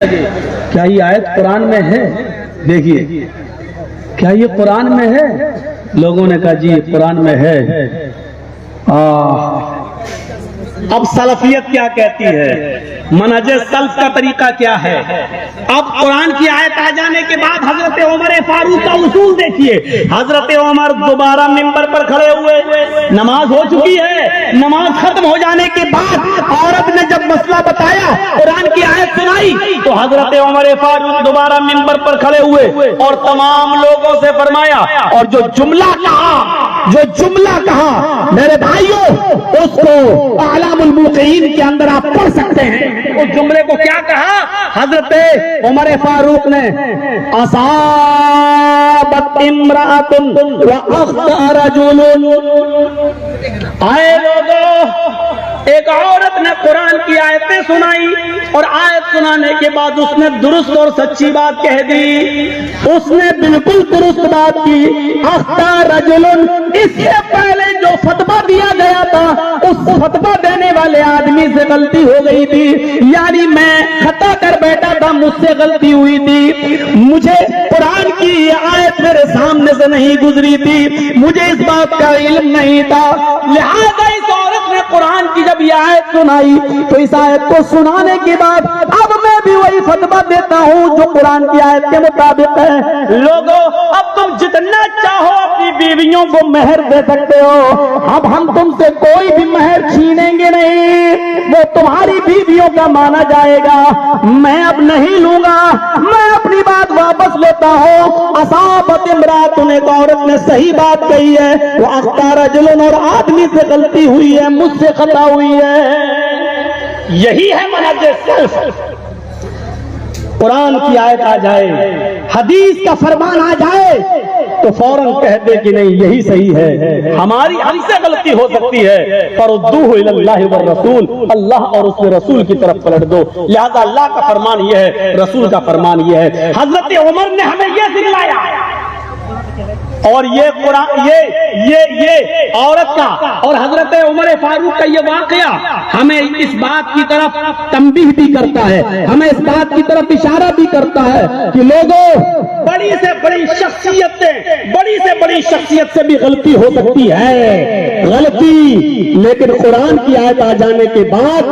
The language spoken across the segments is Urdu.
کیا یہ آیت قرآن میں ہے؟ دیکھیے کیا یہ قرآن میں ہے؟ لوگوں نے کہا جی قرآن میں ہے۔ اب سلفیت کیا کہتی ہے، منہج سلف کا طریقہ کیا ہے؟ اب قرآن کی آیت آ جانے کے بعد حضرت عمر فاروق کا اصول دیکھیے۔ حضرت عمر دوبارہ منبر پر کھڑے ہوئے، نماز ہو چکی ہے، نماز ختم ہو جانے کے بعد عورت نے جب مسئلہ بتایا، قرآن کی آیت سنائی، تو حضرت عمر فاروق دوبارہ منبر پر کھڑے ہوئے اور تمام لوگوں سے فرمایا، اور جو جملہ کہا میرے بھائیوں، اس کو اعلام الموقعین کے اندر آپ پڑھ سکتے ہیں۔ اس جملے کو کیا کہا حضرت عمر فاروق نے؟ اصابت امرأۃ واخطأ رجل۔ آئے لوگوں، ایک عورت نے قرآن کی آیتیں سنائی اور آیت سنانے کے بعد اس نے درست اور سچی بات کہہ دی، اس نے بالکل درست بات کی۔ اخطأ رجل، اس سے پہلے جو فتویٰ دیا گیا تھا اس فتویٰ دینے والے آدمی سے غلطی ہو گئی تھی، یعنی میں خطا کر بیٹھا تھا، مجھ سے غلطی ہوئی تھی، مجھے قرآن کی یہ آیت میرے سامنے سے نہیں گزری تھی، مجھے اس بات کا علم نہیں تھا، لہذا اس عورت نے قرآن کی جب یہ آیت سنائی تو اس آیت کو سنانے کے بعد اب میں بھی وہی فتویٰ دیتا ہوں جو قرآن کی آیت کے مطابق ہے۔ لوگوں، اب تم جتنا چاہو اپنی بیویوں کو مہر دے سکتے ہو، اب ہم تم سے کوئی بھی مہر چھینیں گے نہیں، وہ تمہاری بیویوں کا مانا جائے گا، میں اب نہیں لوں گا، میں اپنی بات واپس لیتا ہوں۔ اصابت امرأۃ، ایک عورت نے صحیح بات کہی ہے، وہ اخطأ رجل، اور آدمی سے غلطی ہوئی ہے، مجھ سے خطا ہوئی ہے۔ یہی ہے منہج سلف۔ قرآن کی آیت آ جائے، حدیث کا فرمان آ جائے تو فوراً کہہ دے کہ نہیں یہی صحیح ہے، ہم سے غلطی ہو سکتی ہے، فردوہ الی اللہ والرسول، اللہ اور اس کے رسول کی طرف پلٹ دو۔ لہذا اللہ کا فرمان یہ ہے، رسول کا فرمان یہ ہے۔ حضرت عمر نے ہمیں یہ سکھلایا، اور یہ قرآن یہ عورت کا اور حضرت عمر فاروق کا یہ واقعہ ہمیں اس بات کی طرف تنبیہ بھی کرتا ہے، ہمیں اس بات کی طرف اشارہ بھی کرتا ہے کہ لوگوں، بڑی سے بڑی شخصیت سے بھی غلطی ہو سکتی ہے، غلطی، لیکن قرآن کی آیت آ جانے کے بعد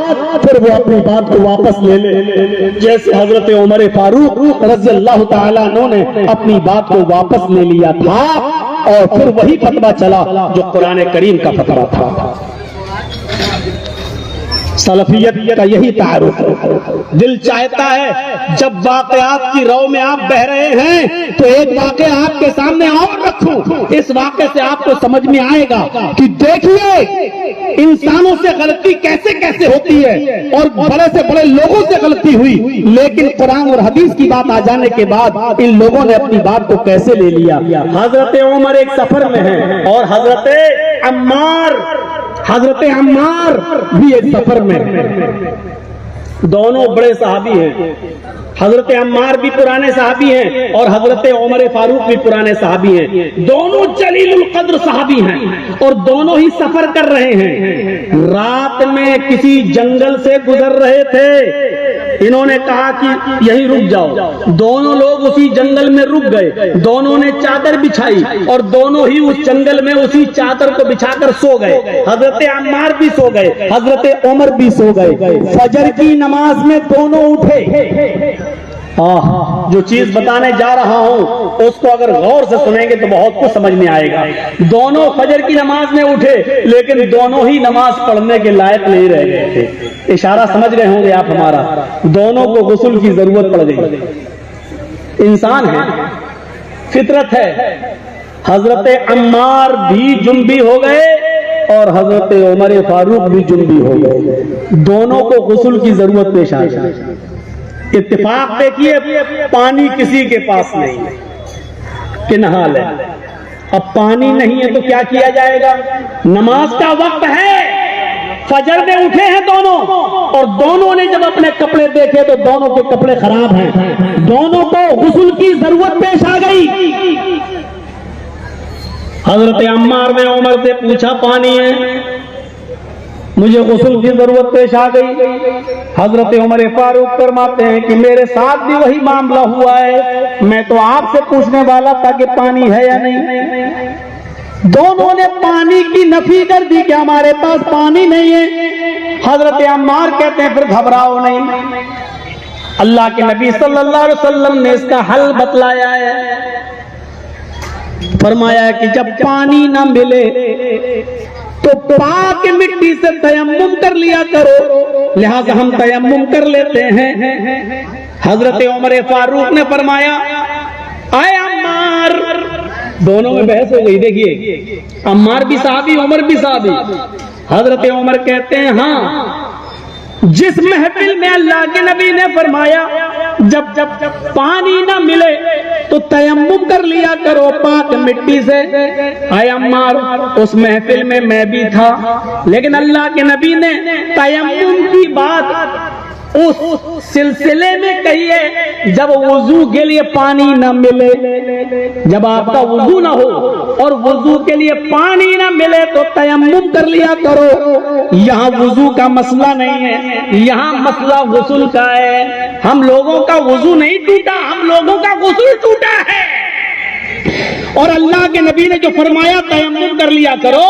پھر وہ اپنی بات کو واپس لے لے، جیسے حضرت عمر فاروق رضی اللہ تعالیٰ عنہ نے اپنی بات کو واپس لے لیا تھا، اور پھر وہی فتویٰ چلا جو قرآن کریم کا فتویٰ تھا۔ سلفیت کا یہی تعارف ہے۔ دل چاہتا ہے جب واقعات کی رو میں آپ بہ رہے ہیں تو ایک واقعہ آپ کے سامنے اور رکھوں، اس واقعے سے آپ کو سمجھ میں آئے گا کہ دیکھیے انسانوں سے غلطی کیسے کیسے ہوتی ہے، اور بڑے سے بڑے لوگوں سے غلطی ہوئی، لیکن قرآن اور حدیث کی بات آ جانے کے بعد ان لوگوں نے اپنی بات کو کیسے لے لیا۔ حضرت عمر ایک سفر میں ہیں اور حضرت عمار بھی ایک سفر میں، دونوں بڑے صحابی ہیں، حضرت عمار بھی پرانے صحابی ہیں اور حضرت عمر فاروق بھی پرانے صحابی ہیں، دونوں جلیل القدر صحابی ہیں اور دونوں ہی سفر کر رہے ہیں۔ رات میں کسی جنگل سے گزر رہے تھے، انہوں نے کہا کہ یہیں رک جاؤ، دونوں لوگ اسی جنگل میں رک گئے، دونوں نے چادر بچھائی اور دونوں ہی اس جنگل میں اسی چادر کو بچھا کر سو گئے۔ حضرت عمار بھی سو گئے، حضرت عمر بھی سو گئے۔ فجر کی نماز میں دونوں اٹھے۔ جو چیز بتانے جا رہا ہوں اس کو اگر غور سے سنیں گے تو بہت کچھ سمجھ میں آئے گا۔ دونوں فجر کی نماز میں اٹھے، لیکن دونوں ہی نماز پڑھنے کے لائق نہیں رہ گئے تھے۔ اشارہ سمجھ گئے ہوں گے آپ ہمارا، دونوں کو غسل کی ضرورت پڑ گئی۔ انسان ہے، فطرت ہے۔ حضرت عمار بھی جنبی ہو گئے اور حضرت عمر فاروق بھی جنبی ہو گئے، دونوں کو غسل کی ضرورت پیش آ گئی۔ اتفاق دیکھیے، پانی کسی کے پاس نہیں کہ نہا لے، اب پانی نہیں ہے تو کیا کیا جائے گا؟ نماز کا وقت ہے، فجر میں اٹھے ہیں دونوں، اور دونوں نے جب اپنے کپڑے دیکھے تو دونوں کے کپڑے خراب ہیں، دونوں کو غسل کی ضرورت پیش آ گئی۔ حضرت عمار نے عمر سے پوچھا پانی ہے؟ مجھے غسل کی ضرورت پیش آ گئی. حضرت عمر فاروق فرماتے ہیں کہ میرے ساتھ بھی وہی معاملہ ہوا ہے, میں تو آپ سے پوچھنے والا تھا کہ پانی ہے یا نہیں. دونوں نے پانی کی نفی کر دی کہ ہمارے پاس پانی نہیں ہے. حضرت عمار کہتے ہیں پھر گھبراؤ نہیں, اللہ کے نبی صلی اللہ علیہ وسلم نے اس کا حل بتلایا ہے. فرمایا کہ جب پانی نہ ملے تو پاک مٹی سے تیمم کر لیا کرو, لہذا ہم تیمم کر لیتے ہیں. حضرت عمر فاروق نے فرمایا اے عمار, دونوں میں بحث ہو گئی. دیکھیے عمار بھی صحابی, عمر بھی صحابی. حضرت عمر کہتے ہیں ہاں, جس محفل میں اللہ کے نبی نے فرمایا جب پانی نہ ملے تو تیمم کر لیا کرو پاک مٹی سے, اے عمار اس محفل میں بھی تھا, لیکن اللہ کے نبی نے تیمم کی بات اس سلسلے میں کہی ہے جب وضو کے لیے پانی نہ ملے. جب آپ کا وضو نہ ہو اور وضو کے لیے پانی نہ ملے تو تیمم کر لیا کرو. یہاں وضو کا مسئلہ نہیں ہے, یہاں مسئلہ غسل کا ہے. ہم لوگوں کا وضو نہیں ٹوٹا, ہم لوگوں کا غسل ٹوٹا ہے. اور اللہ کے نبی نے جو فرمایا تیمم کر لیا کرو,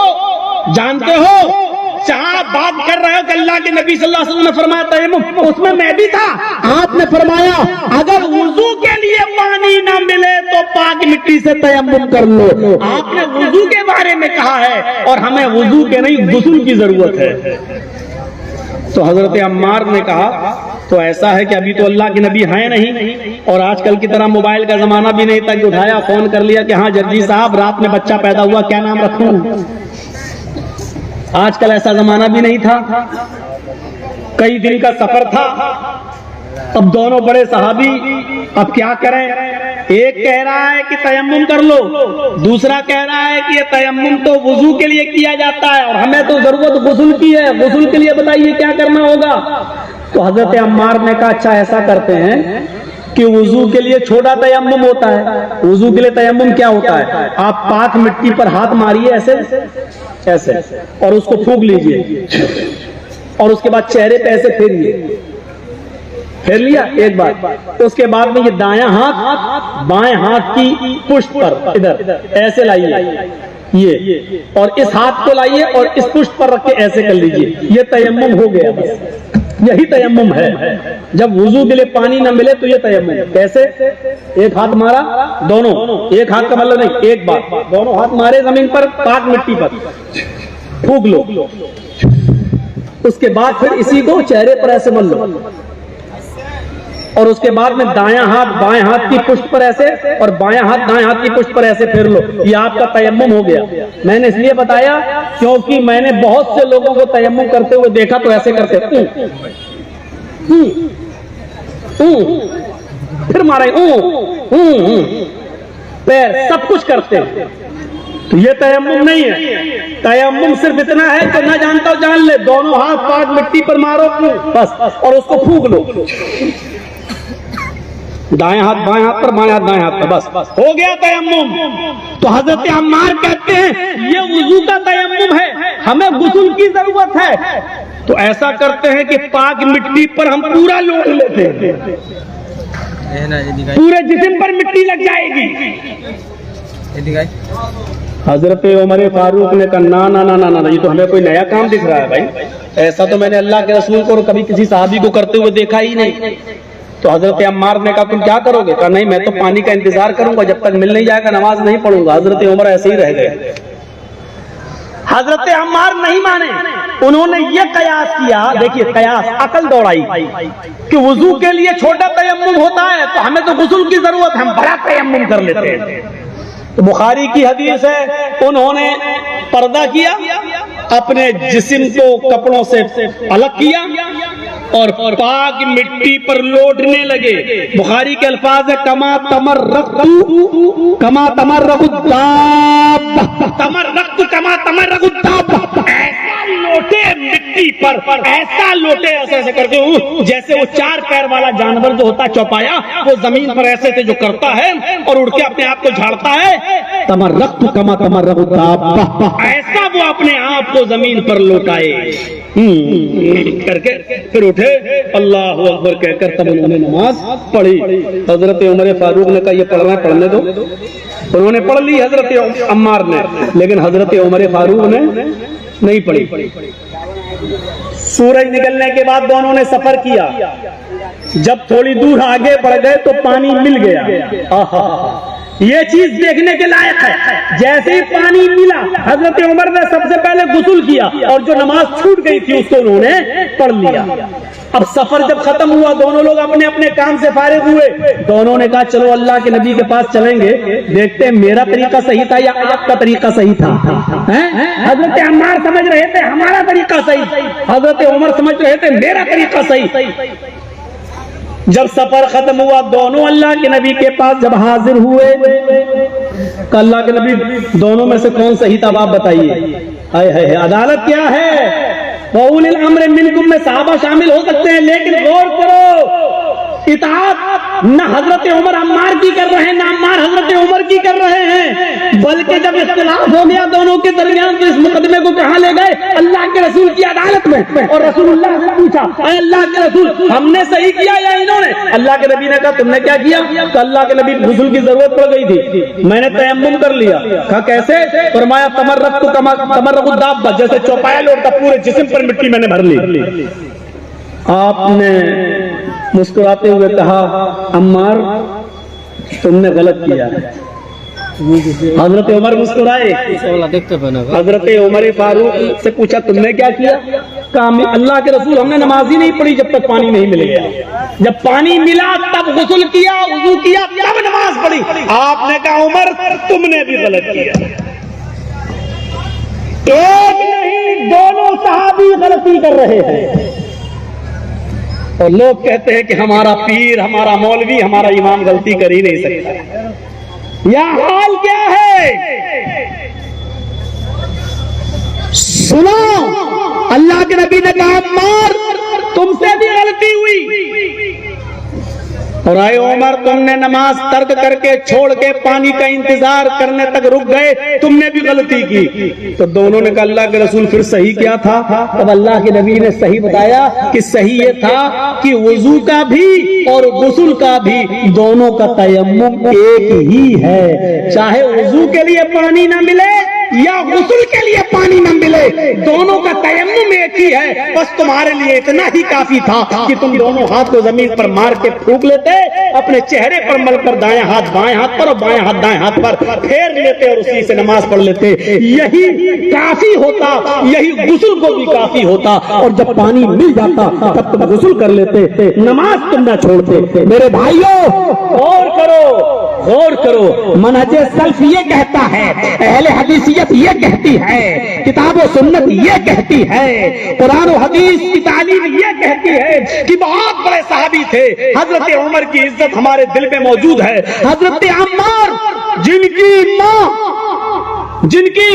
جانتے ہو جہاں بات کر رہے ہو کہ اللہ کے نبی صلی اللہ علیہ وسلم نے فرمایا تیمم, اس میں بھی تھا. آپ نے فرمایا اگر وضو کے لیے پانی نہ ملے تو پاک مٹی سے تیمم کر لو. آپ نے وضو کے بارے میں کہا ہے اور ہمیں وضو کے نہیں غسل کی ضرورت ہے. تو حضرت عمار نے کہا تو ایسا ہے کہ ابھی تو اللہ کے نبی ہیں نہیں, اور آج کل کی طرح موبائل کا زمانہ بھی نہیں تھا کہ اٹھایا فون کر لیا کہ ہاں جدید صاحب رات میں بچہ پیدا ہوا, کیا نام رکھوں. آج کل ایسا زمانہ بھی نہیں تھا, کئی دن کا سفر تھا. اب دونوں بڑے صحابی اب کیا کریں, ایک کہہ رہا ہے کہ تیمم کر لو, دوسرا کہہ رہا ہے کہ یہ تیمم تو وضو کے لیے کیا جاتا ہے اور ہمیں تو ضرورت غسل کی ہے, غسل کے لیے بتائیے کیا کرنا ہوگا. تو حضرت عمار نے کہا اچھا ایسا کرتے ہیں کہ وضو کے لیے چھوٹا تیمم ہوتا ہے. وضو کے لیے تیمم کیا ہوتا ہے, آپ پاک مٹی پر ہاتھ ماریے ایسے ایسے اور اس کو پھونک لیجئے, اور اس کے بعد چہرے پہ ایسے پھیریے, پھیر لیا ایک بار. اس کے بعد میں یہ دایاں ہاتھ بائیں ہاتھ کی پشت پر ادھر ایسے لائیے, یہ اور اس ہاتھ کو لائیے اور اس پشت پر رکھ کے ایسے کر لیجئے. یہ تیمم ہو گیا, بس یہی تیمم ہے. جب وضو کے لیے پانی نہ ملے تو یہ تیمم. کیسے, ایک ہاتھ مارا, دونوں, ایک ہاتھ کا مطلب نہیں, ایک بار دونوں ہاتھ مارے زمین پر پاک مٹی پر, پھونک لو. اس کے بعد پھر اسی کو چہرے پر ایسے مل لو, اور اس کے بعد میں دایاں ہاتھ بائیں ہاتھ کی پشت پر ایسے اور بائیں ہاتھ دائیں ہاتھ کی پشت پر ایسے پھیر لو. یہ آپ کا تیمم ہو گیا. میں نے اس لیے بتایا کیونکہ میں نے بہت سے لوگوں کو تیمم کرتے ہوئے دیکھا تو ایسے کرتے, پھر مارے پیر, سب کچھ کرتے ہیں. تو یہ تیمم نہیں ہے. تیمم صرف اتنا ہے کہ نہ جانتا ہو جان لے, دونوں ہاتھ پاک مٹی پر مارو بس, اور اس کو پھونک لو. دائیں ہاتھ بائیں ہاتھ پر, بائیں ہاتھ دائیں ہاتھ پر, بس ہو گیا تیمم. تو حضرت عمار کہتے ہیں یہ وضو کا تیمم ہے, ہمیں غسل کی ضرورت ہے. تو ایسا کرتے ہیں کہ پاک مٹی پر ہم پورا لوٹ لیتے ہیں, پورے جسم پر مٹی لگ جائے گی. حضرت عمر فاروق نے کہا نا نا نا نا, یہ تو ہمیں کوئی نیا کام دکھ رہا ہے بھائی, ایسا تو میں نے اللہ کے رسول کو کبھی کسی صحابی کو کرتے ہوئے دیکھا ہی نہیں. تو حضرت عمار نے کہا تم کیا کرو گے, کہا نہیں میں تو پانی کا انتظار کروں گا, جب تک مل نہیں جائے گا نماز نہیں پڑھوں گا. حضرت عمر ایسے ہی رہ گئے. حضرت عمار نہیں مانے, انہوں نے یہ قیاس کیا, دیکھیے قیاس, عقل دوڑائی کہ وضو کے لیے چھوٹا تیمم ہوتا ہے تو ہمیں تو غسل کی ضرورت, ہم بڑا تیمم کر لیتے ہیں. تو بخاری کی حدیث ہے, انہوں نے پردہ کیا, اپنے جسم کو کپڑوں سے الگ کیا اور پاک مٹی پر لوٹنے لگے. بخاری کے الفاظ ہے کما تمرقت الدابہ, ایسا لوٹے مٹی پر، ایسا لوٹے ایسے ایسے کرتے ہوں جیسے وہ 4 پیر والا جانور جو ہوتا ہے چوپایا، وہ زمین پر ایسے سے جو کرتا ہے اور اڑ کے اپنے آپ کو جھاڑتا ہے، تمرقت کما تمرق الدابہ، ایسا وہ اپنے آپ کو زمین پر لوٹائے کر کے پھر اٹھے، اللہ اکبر کہہ کر تب انہوں نے نماز پڑھی۔ حضرت عمر فاروق نے کہا یہ پڑھ رہے ہیں پڑھنے دو، انہوں نے پڑھ لی حضرت عمار نے، لیکن حضرت عمر فاروق نے نہیں پڑھی۔ سورج نکلنے کے بعد دونوں نے سفر کیا، جب تھوڑی دور آگے بڑھ گئے تو پانی مل گیا۔ یہ چیز دیکھنے کے لائق ہے، جیسے ہی پانی ملا حضرت عمر نے سب سے پہلے غسل کیا اور جو نماز چھوٹ گئی تھی اس کو انہوں نے پڑھ لیا۔ اب سفر جب ختم ہوا، دونوں لوگ اپنے اپنے کام سے فارغ ہوئے، دونوں نے کہا چلو اللہ کے نبی کے پاس چلیں گے، دیکھتے ہیں میرا طریقہ صحیح تھا یا آپ کا طریقہ صحیح تھا۔ حضرت عمار سمجھ رہے تھے ہمارا طریقہ صحیح، حضرت عمر سمجھ رہے تھے میرا طریقہ صحیح۔ جب سفر ختم ہوا، دونوں اللہ کے نبی کے پاس جب حاضر ہوئے، کہ اللہ کے نبی دونوں میں سے کون صحیح تھا آپ بتائیے۔ ہائے عدالت کیا ہے؟ وَأُولِي الْأَمْرِ مِنْكُمْ میں صحابہ شامل ہو سکتے ہیں، لیکن غور کرو، اطاعت نہ حضرت عمر عمار کی کر رہے ہیں نہ عمار حضرت عمر کی کر رہے ہیں، بلکہ جب اختلاف ہو گیا دونوں کے درمیان تو اس مقدمے کو کہاں لے گئے؟ اللہ کے رسول کی عدالت میں، اور رسول اللہ سے پوچھا اے اللہ کے رسول ہم نے صحیح کیا یا انہوں نے؟ اللہ کے نبی نے کہا تم نے کیا کیا؟ تو اللہ کے نبی غسل کی ضرورت پڑ گئی تھی، میں نے تیمم کر لیا۔ کہا کیسے؟ فرمایا تمرقت کما تمرق الدابہ، جیسے چوپایا لوٹتا پورے جسم پر مٹی میں نے بھر لی۔ آپ نے مسکراتے ہوئے کہا عمار تم نے غلط کیا۔ حضرت عمر مسکرائے، حضرت عمر فاروق سے پوچھا تم نے کیا کیا؟ کہا اللہ کے رسول ہم نے نماز ہی نہیں پڑھی جب تک پانی نہیں مل گیا، جب پانی ملا تب غسل کیا، وضو کیا، تب نماز پڑھی۔ آپ نے کہا عمر تم نے بھی غلط کیا۔ ایک نہیں دونوں صحابی غلطی کر رہے ہیں، اور لوگ کہتے ہیں کہ ہمارا پیر، ہمارا مولوی، ہمارا امام غلطی کر ہی نہیں سکتا۔ یا حال کیا ہے؟ سنو، اللہ کے نبی نے کہا عمار تم سے بھی غلطی ہوئی، اور اے عمر تم نے نماز ترک کر کے چھوڑ کے پانی کا انتظار کرنے تک رک گئے، تم نے بھی غلطی کی۔ تو دونوں نے کہا اللہ کے رسول پھر صحیح کیا تھا؟ تب اللہ کے نبی نے صحیح بتایا کہ صحیح یہ تھا کہ وضو کا بھی اور غسل کا بھی دونوں کا تیمم ایک ہی ہے، چاہے وضو کے لیے پانی نہ ملے یا غسل کے لیے پانی نہ ملے، دونوں کا تیمم ایک ہی ہے۔ بس تمہارے لیے اتنا ہی کافی تھا کہ تم دونوں ہاتھ کو زمین پر مار کے پھونک لیتے، اپنے چہرے پر مل کر دائیں ہاتھ بائیں ہاتھ پر اور بائیں ہاتھ دائیں ہاتھ پر پھیر لیتے اور اسی سے نماز پڑھ لیتے، یہی کافی ہوتا، یہی غسل کو بھی کافی ہوتا۔ اور جب پانی مل جاتا تب تم غسل کر لیتے، نماز تم نہ چھوڑتے۔ میرے بھائیوں غور کرو، غور کرو، منہج سلف یہ کہتا ہے، اہل حدیثیت یہ کہتی ہے، کتاب و سنت یہ کہتی ہے، قرآن و حدیث کی تعلیم یہ کہتی ہے کہ بہت بڑے صحابی تھے، حضرت عمر کی عزت ہمارے دل میں موجود ہے، حضرت عمار جن کی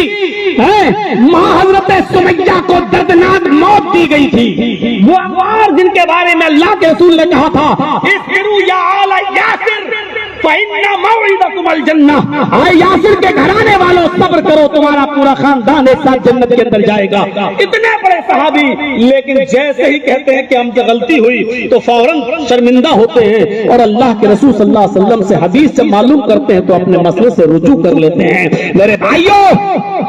ماں حضرت سمیہ کو دردناک موت دی گئی تھی، وہ عمار جن کے بارے میں اللہ کے رسول نے کہا تھا اصبروا یا آل یاسر فإن موعدکم الجنہ، اے یاسر کے گھرانے والوں صبر کرو، تمہارا پورا خاندان ایک ساتھ جنت کے اندر جائے گا۔ اتنے بڑے صحابی، لیکن جیسے ہی کہتے ہیں کہ ہم سے غلطی ہوئی تو فوراً شرمندہ ہوتے ہیں، اور اللہ کے رسول صلی اللہ علیہ وسلم سے حدیث سے معلوم کرتے ہیں تو اپنے مسئلے سے رجوع کر لیتے ہیں۔ میرے بھائیوں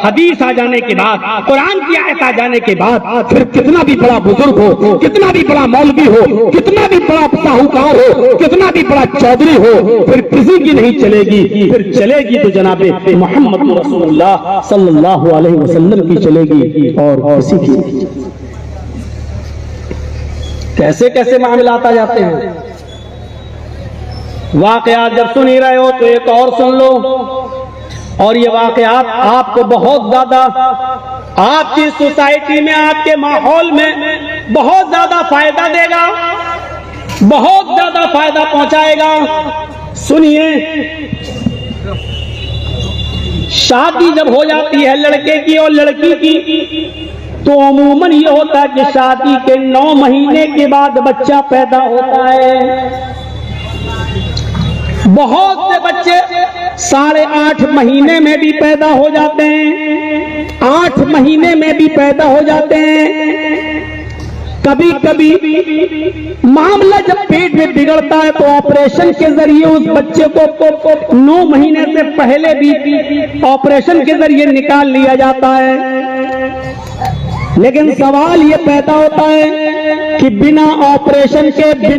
حدیث آ جانے کے بعد، قرآن کی آیت آ جانے کے بعد پھر کتنا بھی بڑا بزرگ ہو، کتنا بھی بڑا مولوی ہو، کتنا بھی بڑا ساہوکار ہو، کتنا بھی بڑا چودھری ہو، پھر کسی کی نہیں چلے گی، پھر چلے گی تو جناب محمد رسول اللہ صلی اللہ علیہ وسلم کی چلے گی، اور کسی کی نہیں۔ کیسے کیسے معاملات آ جاتے ہیں۔ واقعات جب سن ہی رہے ہو تو ایک اور سن لو، اور یہ واقعات آپ کو بہت زیادہ آپ کی سوسائٹی میں، آپ کے ماحول میں بہت زیادہ فائدہ دے گا، بہت زیادہ فائدہ پہنچائے گا۔ سنیے، شادی جب ہو جاتی ہے لڑکے کی اور لڑکی کی تو عموماً یہ ہوتا ہے کہ شادی کے 9 مہینے کے بعد بچہ پیدا ہوتا ہے. بہت سے بچے 8.5 مہینے میں بھی پیدا ہو جاتے ہیں، 8 مہینے میں بھی پیدا ہو جاتے ہیں. کبھی کبھی معاملہ جب پیٹ میں بگڑتا ہے تو آپریشن کے ذریعے اس بچے کو 9 مہینے سے پہلے بھی آپریشن کے ذریعے نکال لیا جاتا ہے. لیکن سوال یہ پیدا ہوتا ہے کہ بنا آپریشن کے